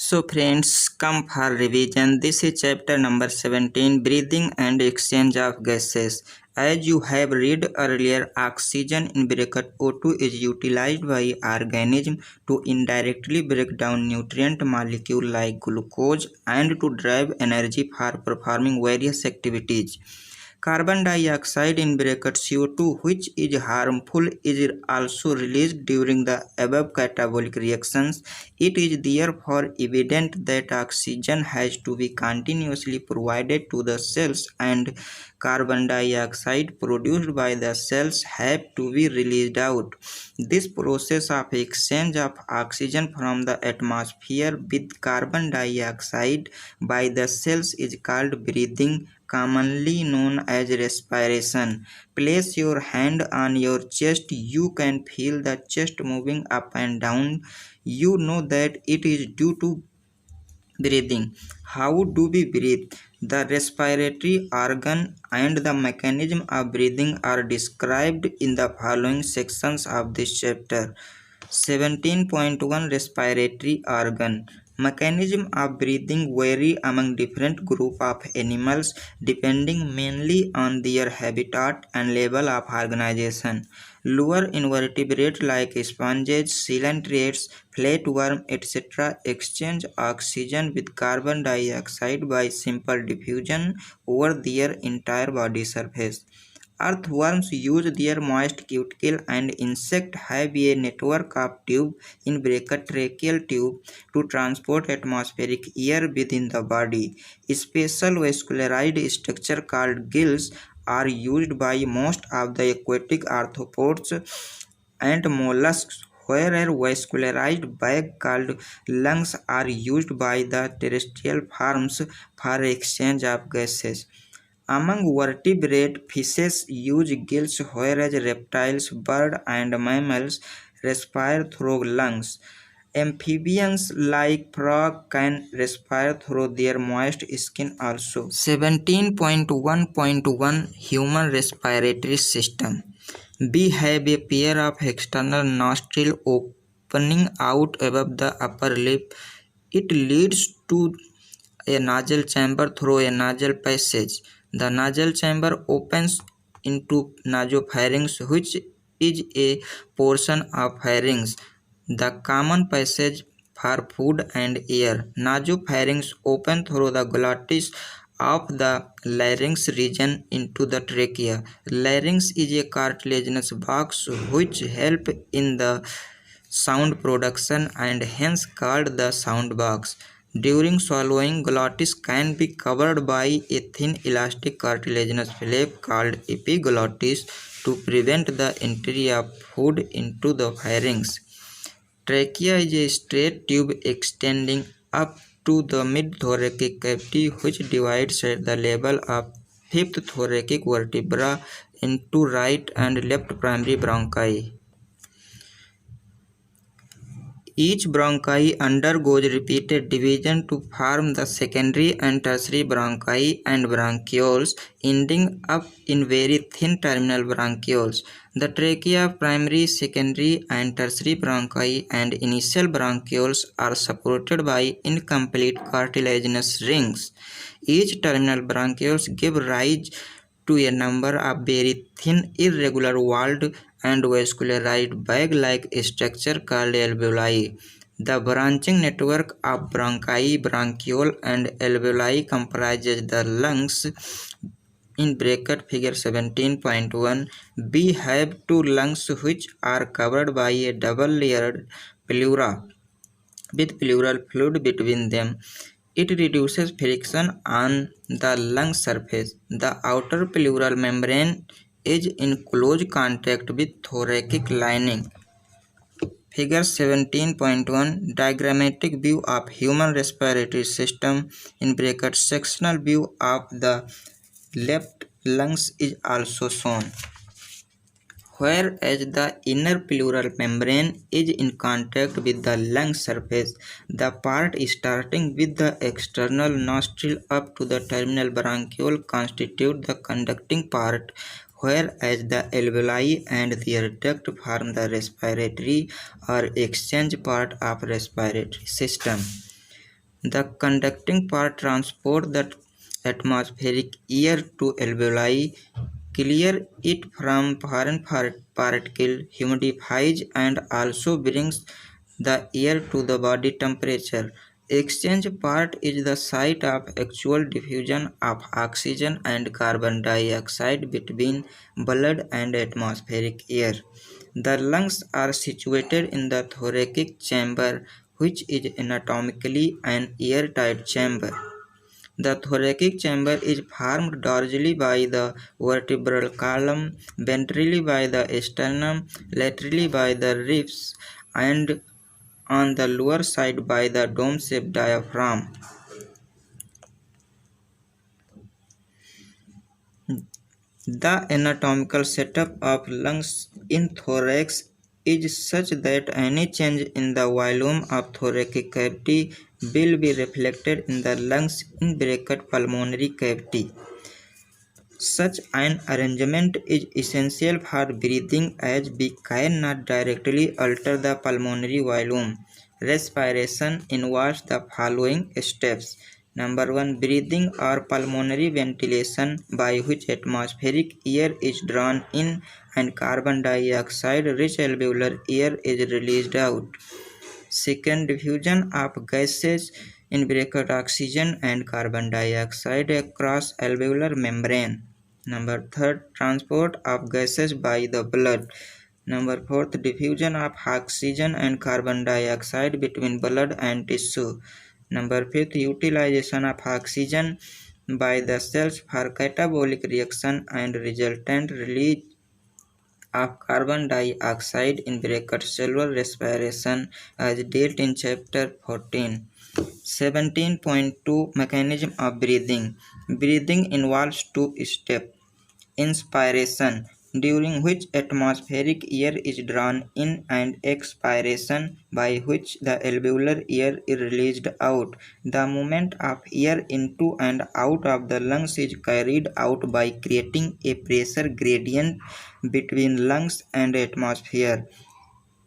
So friends, come for revision. This is chapter number 17, breathing and exchange of gases. As you have read earlier, oxygen in bracket O2 is utilized by organism to indirectly break down nutrient molecule like glucose and to drive energy for performing various activities. Carbon dioxide in bracket CO2, which is harmful, is also released during the above catabolic reactions. It is therefore evident that oxygen has to be continuously provided to the cells, and carbon dioxide produced by the cells have to be released out. This process of exchange of oxygen from the atmosphere with carbon dioxide by the cells is called breathing, commonly known as respiration. Place your hand on your chest. You can feel the chest moving up and down. You know that it is due to breathing. How do we breathe? The respiratory organ and the mechanism of breathing are described in the following sections of this chapter. 17.1 Respiratory organ. Mechanism of breathing vary among different group of animals depending mainly on their habitat and level of organization. Lower invertebrates like sponges, coelacanths, flatworm, etc. exchange oxygen with carbon dioxide by simple diffusion over their entire body surface. Earthworms use their moist cuticle, and insects have a network of tubes in bracket tracheal tube to transport atmospheric air within the body. Special vascularized structure called gills are used by most of the aquatic arthropods and mollusks, whereas vascularized bag called lungs are used by the terrestrial forms for exchange of gases. Among vertebrate, fishes use gills, whereas reptiles, birds, and mammals respire through lungs. Amphibians like frog can respire through their moist skin also. 17.1.1 Human Respiratory System. We have a pair of external nostrils opening out above the upper lip. It leads to a nasal chamber through a nasal passage. The nasal chamber opens into nasopharynx, which is a portion of pharynx, the common passage for food and air. Nasopharynx open through the glottis of the larynx region into the trachea. Larynx is a cartilaginous box which help in the sound production and hence called the sound box. During swallowing, glottis can be covered by a thin elastic cartilaginous flap called epiglottis to prevent the entry of food into the pharynx. Trachea is a straight tube extending up to the mid-thoracic cavity which divides at the level of fifth thoracic vertebra into right and left primary bronchi. Each bronchi undergoes repeated division to form the secondary and tertiary bronchi and bronchioles, ending up in very thin terminal bronchioles. The trachea, primary, secondary, and tertiary bronchi and initial bronchioles are supported by incomplete cartilaginous rings. Each terminal bronchioles give rise to a number of very thin, irregular walled and vascularized bag-like structure called alveoli. The branching network of bronchi, bronchiole, and alveoli comprises the lungs. In bracket figure 17.1, we have two lungs which are covered by a double-layered pleura with pleural fluid between them. It reduces friction on the lung surface. The outer pleural membrane is in close contact with thoracic lining. Figure 17.1 Diagrammatic view of human respiratory system in bracket sectional view of the left lungs is also shown. Whereas the inner pleural membrane is in contact with the lung surface, the part starting with the external nostril up to the terminal bronchiole constitute the conducting part, whereas the alveoli and their duct form the respiratory or exchange part of respiratory system. The conducting part transport the atmospheric air to alveoli, clear it from foreign particle, humidifies and also brings the air to the body temperature. Exchange part is the site of actual diffusion of oxygen and carbon dioxide between blood and atmospheric air. The lungs are situated in the thoracic chamber, which is anatomically an airtight chamber. The thoracic chamber is formed dorsally by the vertebral column, ventrally by the sternum, laterally by the ribs, and on the lower side by the dome-shaped diaphragm. The anatomical setup of lungs in thorax is such that any change in the volume of thoracic cavity will be reflected in the lungs in pulmonary cavity. Such an arrangement is essential for breathing as we cannot directly alter the pulmonary volume. Respiration involves the following steps. Number 1. Breathing or pulmonary ventilation, by which atmospheric air is drawn in and carbon dioxide rich alveolar air is released out. Second, diffusion of gases in oxygen and carbon dioxide across alveolar membrane. Number third, transport of gases by the blood. Number fourth, diffusion of oxygen and carbon dioxide between blood and tissue. Number fifth, utilization of oxygen by the cells for catabolic reaction and resultant release of carbon dioxide in cellular respiration as dealt in chapter 14. 17.2 Mechanism of breathing. Breathing involves two steps. Inspiration, during which atmospheric air is drawn in, and expiration, by which the alveolar air is released out. The movement of air into and out of the lungs is carried out by creating a pressure gradient between lungs and atmosphere.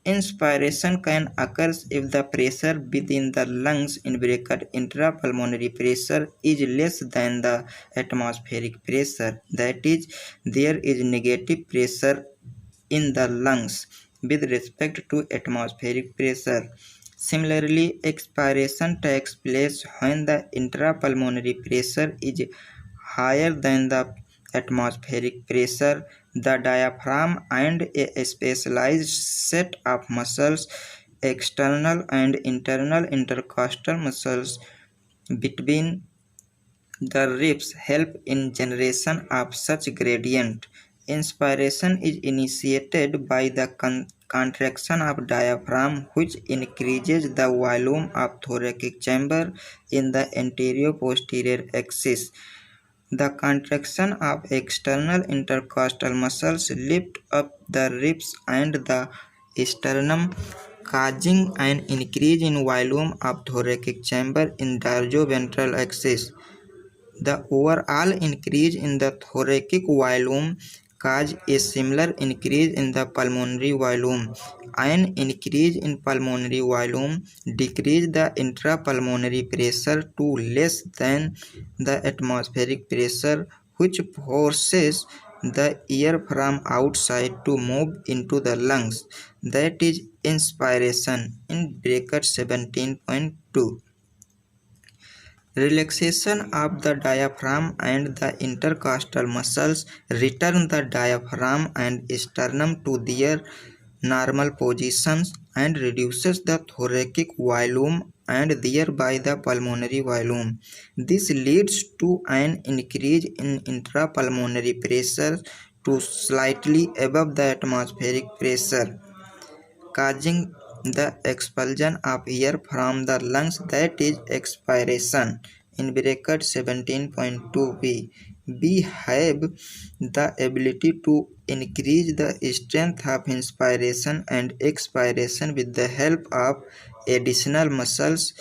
Inspiration can occur if the pressure within the lungs intrapulmonary pressure is less than the atmospheric pressure. That is, there is negative pressure in the lungs with respect to atmospheric pressure. Similarly, expiration takes place when the intrapulmonary pressure is higher than the atmospheric pressure. The diaphragm and a specialized set of muscles, external and internal intercostal muscles between the ribs, help in generation of such gradient. Inspiration is initiated by the contraction of diaphragm, which increases the volume of thoracic chamber in the anterior-posterior axis. The contraction of external intercostal muscles lift up the ribs and the sternum, causing an increase in volume of thoracic chamber in dorsoventral axis. The overall increase in the thoracic volume causes a similar increase in the pulmonary volume. An increase in pulmonary volume decreases the intrapulmonary pressure to less than the atmospheric pressure, which forces the air from outside to move into the lungs. That is inspiration in bracket 17.2. Relaxation of the diaphragm and the intercostal muscles return the diaphragm and sternum to their normal positions and reduces the thoracic volume and thereby the pulmonary volume. This leads to an increase in intrapulmonary pressure to slightly above the atmospheric pressure, causing the expulsion of air from the lungs, that is expiration. In bracket 17.2b, we have the ability to increase the strength of inspiration and expiration with the help of additional muscles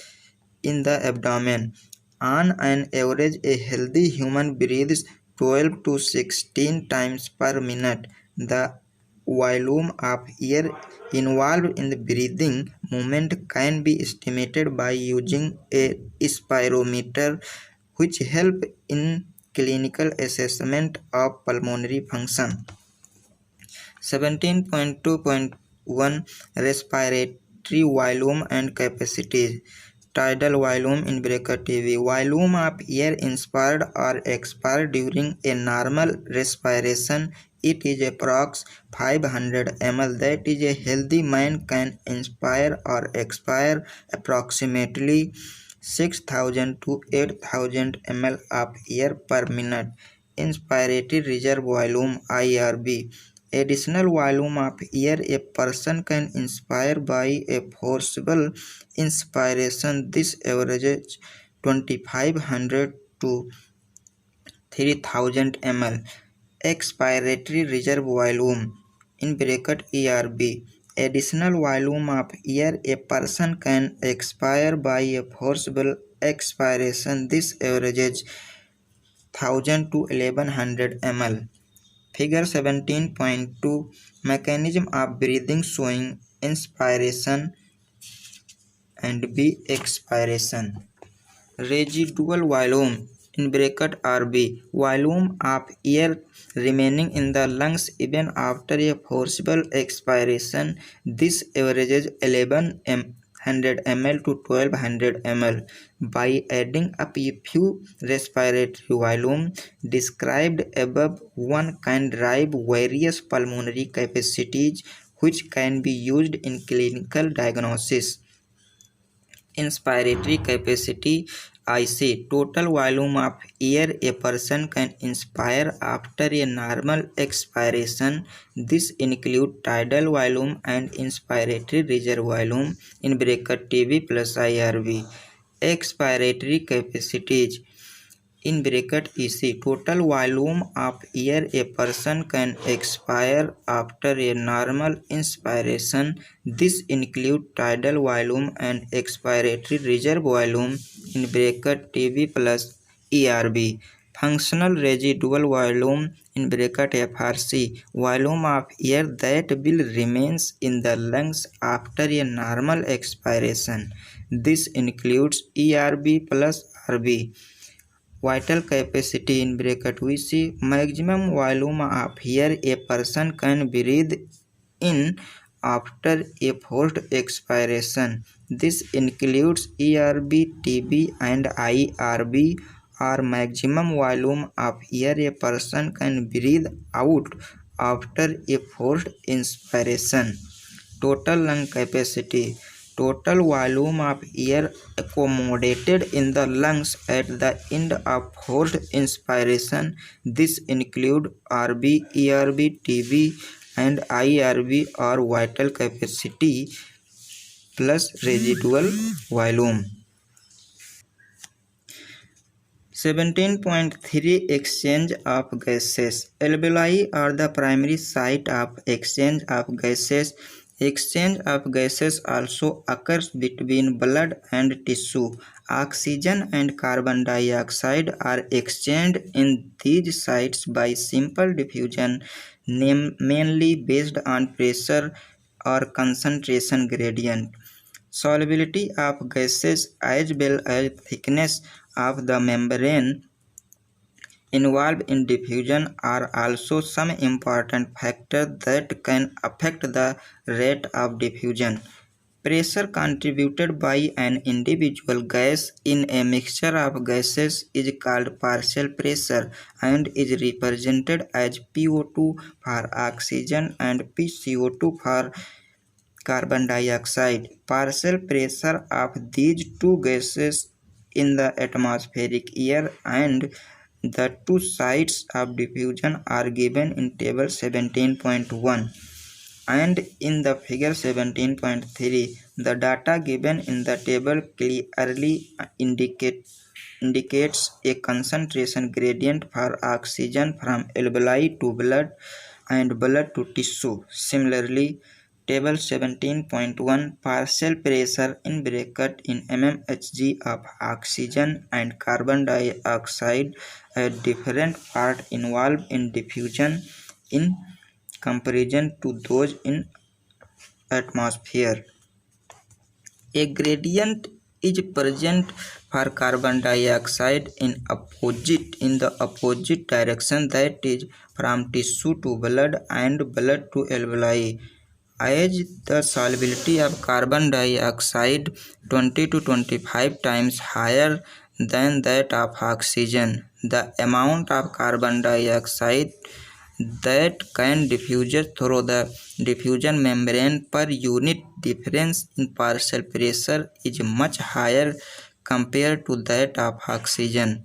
in the abdomen. On an average, a healthy human breathes 12 to 16 times per minute. The volume of air involved in the breathing movement can be estimated by using a spirometer, which help in clinical assessment of pulmonary function. 17.2.1 Respiratory volume and capacity. Tidal volume in bracket TV. Volume of air inspired or expired during a normal respiration. It is approx 500 ml. That is, a healthy man can inspire or expire approximately 6,000 to 8,000 ml of air per minute. Inspiratory reserve volume IRV. Additional volume of air a person can inspire by a forcible inspiration. This averages 2,500 to 3,000 ml. Expiratory reserve volume in bracket ERB. Additional volume of air a person can expire by a forcible expiration. This averages 1,000 to 1,100 ml. Figure 17.2 Mechanism of breathing showing inspiration and B expiration. Residual volume in bracket RB. Volume of air remaining in the lungs even after a forcible expiration. This averages 1,100 ml to 1,200 ml. By adding up a few respiratory volume described above, one can derive various pulmonary capacities which can be used in clinical diagnosis. Inspiratory capacity IC. Total volume of air a person can inspire after a normal expiration. This includes tidal volume and inspiratory reserve volume in bracket TV plus IRV. Expiratory capacities in bracket EC. Total volume of air a person can expire after a normal inspiration. This includes tidal volume and expiratory reserve volume in bracket TB plus ERB. Functional residual volume in bracket FRC. Volume of air that will remains in the lungs after a normal expiration. This includes ERB plus RB. Vital capacity in bracket we see maximum volume of air a person can breathe in after a forced expiration. This includes ERB, TB and IRB, or maximum volume of air a person can breathe out after a forced inspiration. Total lung capacity. Total volume of air accommodated in the lungs at the end of forced inspiration. This includes RB, ERB, TB and IRB or vital capacity plus residual volume. 17.3 Exchange of gases. Alveoli are the primary site of exchange of gases. Exchange of gases also occurs between blood and tissue. Oxygen and carbon dioxide are exchanged in these sites by simple diffusion, mainly based on pressure or concentration gradient. Solubility of gases as well as thickness of the membrane involved in diffusion are also some important factors that can affect the rate of diffusion. Pressure contributed by an individual gas in a mixture of gases is called partial pressure and is represented as PO2 for oxygen and PCO2 for carbon dioxide. Partial pressure of these two gases in the atmospheric air and the two sites of diffusion are given in table 17.1 and in the figure 17.3. The data given in the table clearly indicates a concentration gradient for oxygen from alveoli to blood and blood to tissue. Similarly, table 17.1 partial pressure in bracket in mmHg of oxygen and carbon dioxide at different part involved in diffusion in comparison to those in atmosphere. A gradient is present for carbon dioxide in the opposite direction, that is from tissue to blood and blood to alveoli. As the solubility of carbon dioxide 20 to 25 times higher than that of oxygen, the amount of carbon dioxide that can diffuse through the diffusion membrane per unit difference in partial pressure is much higher compared to that of oxygen.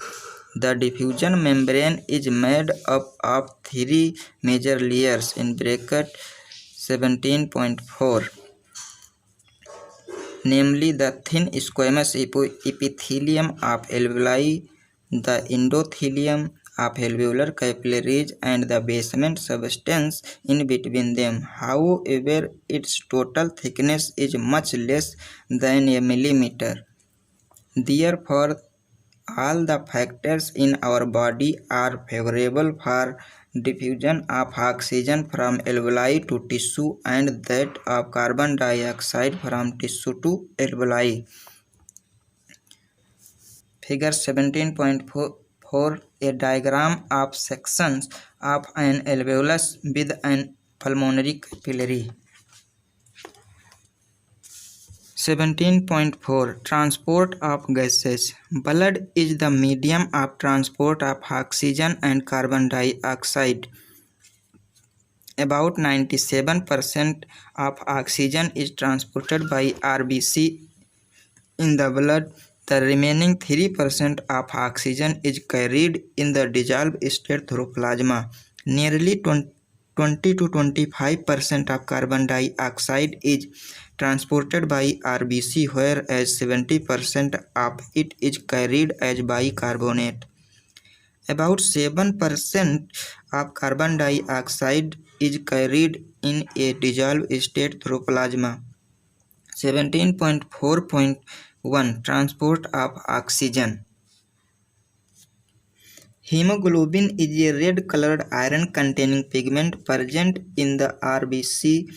The diffusion membrane is made up of three major layers in bracket 17.4, namely the thin squamous epithelium of alveoli, the endothelium of alveolar capillaries, and the basement substance in between them. However, its total thickness is much less than a millimeter. Therefore, all the factors in our body are favorable for diffusion of oxygen from alveoli to tissue and that of carbon dioxide from tissue to alveoli. Figure 17.4, a diagram of sections of an alveolus with an pulmonary capillary. 17.4, Transport of gases. Blood is the medium of transport of oxygen and carbon dioxide. About 97% of oxygen is transported by RBC in the blood. The remaining 3% of oxygen is carried in the dissolved state through plasma. Nearly 20 to 25% of carbon dioxide is transported by RBC, whereas 70% of it is carried as bicarbonate. About 7% of carbon dioxide is carried in a dissolved state through plasma. 17.4.1, Transport of oxygen. Hemoglobin is a red-colored iron-containing pigment present in the RBC.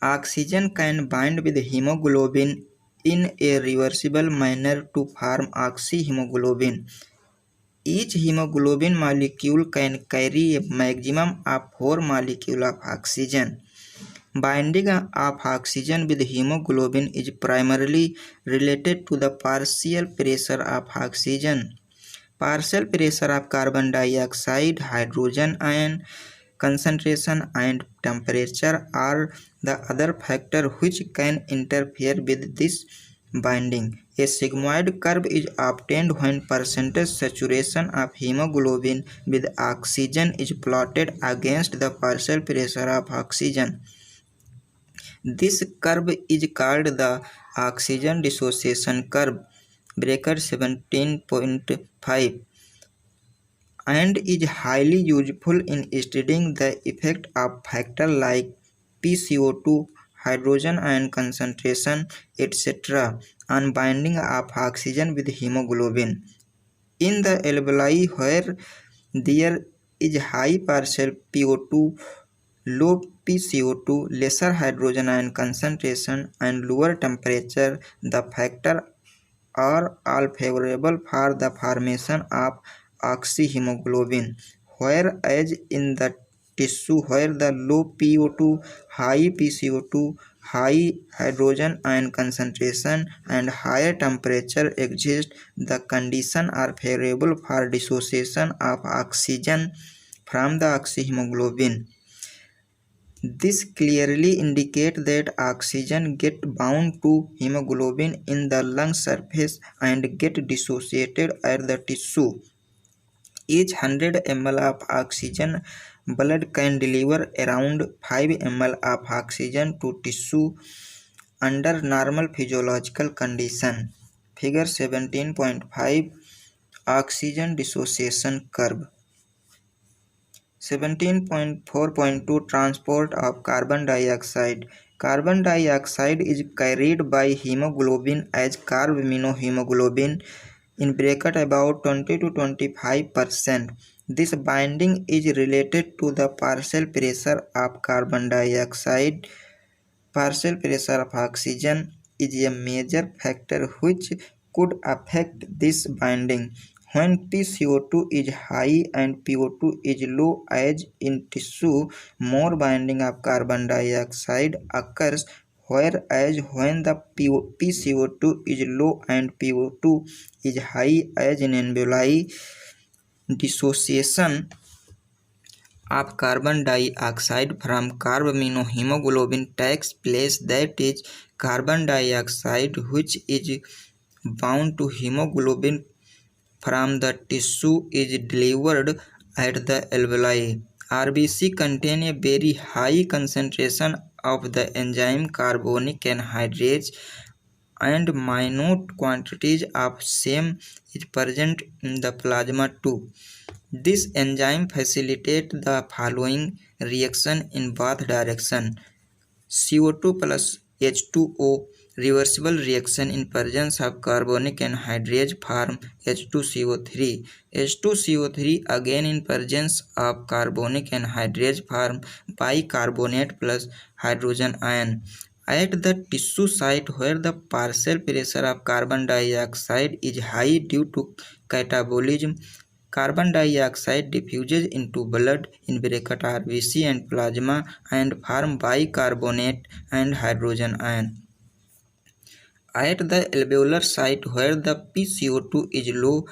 Oxygen can bind with hemoglobin in a reversible manner to form oxyhemoglobin. Each hemoglobin molecule can carry a maximum of 4 molecules of oxygen. Binding of oxygen with hemoglobin is primarily related to the partial pressure of oxygen. Partial pressure of carbon dioxide, hydrogen ion concentration, and temperature are the other factors which can interfere with this binding. A sigmoid curve is obtained when percentage saturation of hemoglobin with oxygen is plotted against the partial pressure of oxygen. This curve is called the oxygen dissociation curve, bracket 17.5, and is highly useful in studying the effect of factors like pCO2, hydrogen ion concentration, etc. on binding of oxygen with hemoglobin. In the alveoli, where there is high partial PO2, low pCO2, lesser hydrogen ion concentration, and lower temperature, the factors are all favorable for the formation of oxyhemoglobin, whereas in the tissue where the low PO2, high pCO2, high hydrogen ion concentration, and higher temperature exist, the conditions are favorable for dissociation of oxygen from the oxyhemoglobin. This clearly indicates that oxygen gets bound to hemoglobin in the lung surface and gets dissociated at the tissue. Each 100 ml of oxygen blood can deliver around 5 ml of oxygen to tissue under normal physiological conditions. Figure 17.5, Oxygen dissociation curve. 17.4.2, Transport of carbon dioxide. Carbon dioxide is carried by hemoglobin as carbaminohemoglobin in bracket about 20 to 25%. This binding is related to the partial pressure of carbon dioxide. Partial pressure of oxygen is a major factor which could affect this binding. When pCO2 is high and PO2 is low, as in tissue, more binding of carbon dioxide occurs, whereas when the pCO2 is low and PO2 is high, as in alveoli, dissociation of carbon dioxide from carbaminohemoglobin takes place. That is, carbon dioxide which is bound to hemoglobin from the tissue is delivered at the alveoli. RBC contain a very high concentration of the enzyme carbonic anhydrase, and minute quantities of same is present in the plasma too. This enzyme facilitates the following reaction in both directions: CO2 plus H2O, reversible reaction in presence of carbonic anhydrase form H2CO3. H2CO3 again in presence of carbonic anhydrase form bicarbonate plus hydrogen ion. At the tissue site where the partial pressure of carbon dioxide is high due to catabolism, carbon dioxide diffuses into blood in RBC and plasma and form bicarbonate and hydrogen ion. At the alveolar site where the pCO2 is low,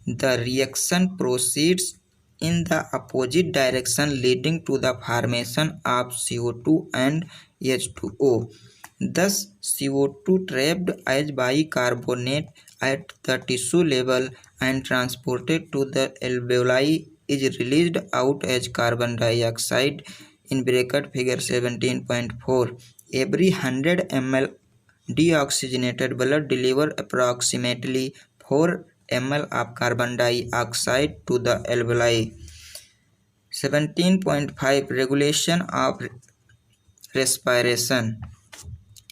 the reaction proceeds in the opposite direction, leading to the formation of CO2 and H2O. Thus, CO2 trapped as bicarbonate at the tissue level and transported to the alveoli is released out as carbon dioxide in figure 17.4. Every 100 ml deoxygenated blood delivers approximately 4 ml of carbon dioxide to the alveoli. 17.5 Regulation of respiration.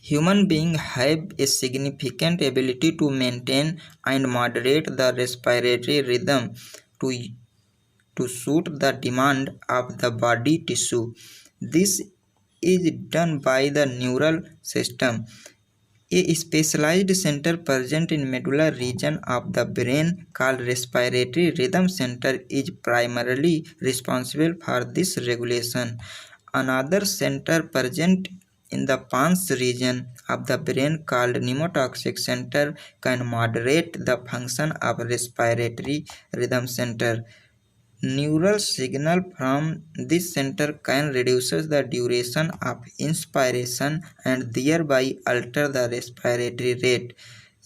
Human beings have a significant ability to maintain and moderate the respiratory rhythm to suit the demand of the body tissue. This is done by the neural system, a specialized center present in medulla region of the brain called respiratory rhythm center is primarily responsible for this regulation. Another center present in the pons region of the brain called pneumotoxic center can moderate the function of respiratory rhythm center. Neural signal from this center can reduce the duration of inspiration and thereby alter the respiratory rate.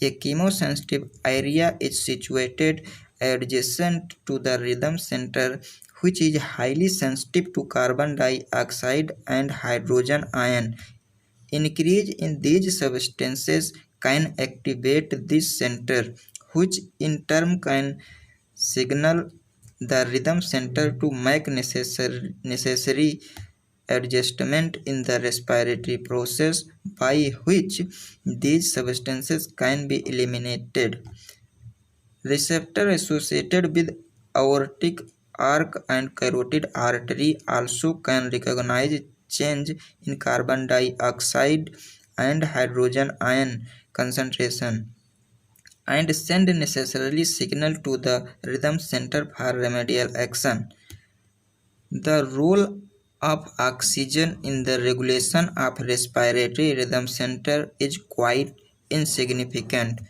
A chemosensitive area is situated adjacent to the rhythm center, which is highly sensitive to carbon dioxide and hydrogen ion. Increase in these substances can activate this center, which in turn can signal the rhythm center to make necessary adjustment in the respiratory process by which these substances can be eliminated. Receptor associated with aortic arc and carotid artery also can recognize change in carbon dioxide and hydrogen ion concentration and send necessarily signal to the rhythm center for remedial action. The role of oxygen in the regulation of respiratory rhythm center is quite insignificant.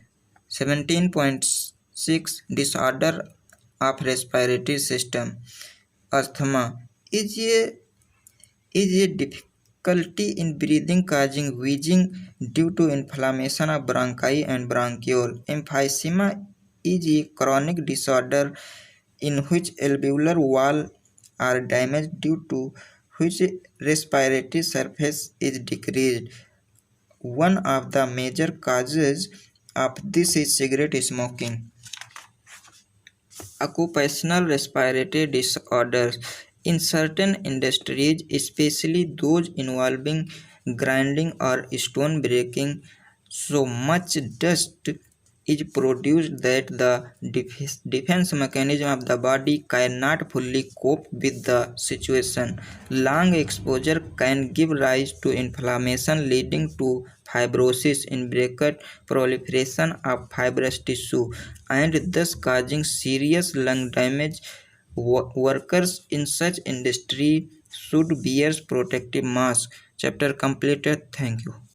17.6 Disorder of respiratory system. Asthma is a difficulty in breathing causing wheezing due to inflammation of bronchi and bronchiole. Emphysema is a chronic disorder in which alveolar wall are damaged due to which respiratory surface is decreased. One of the major causes of this is cigarette smoking. Occupational respiratory disorders. In certain industries, especially those involving grinding or stone breaking, so much dust is produced that the defense mechanism of the body cannot fully cope with the situation. Long exposure can give rise to inflammation leading to fibrosis in bracket proliferation of fibrous tissue and thus causing serious lung damage. Workers in such industry should wear protective masks. Chapter completed. Thank you.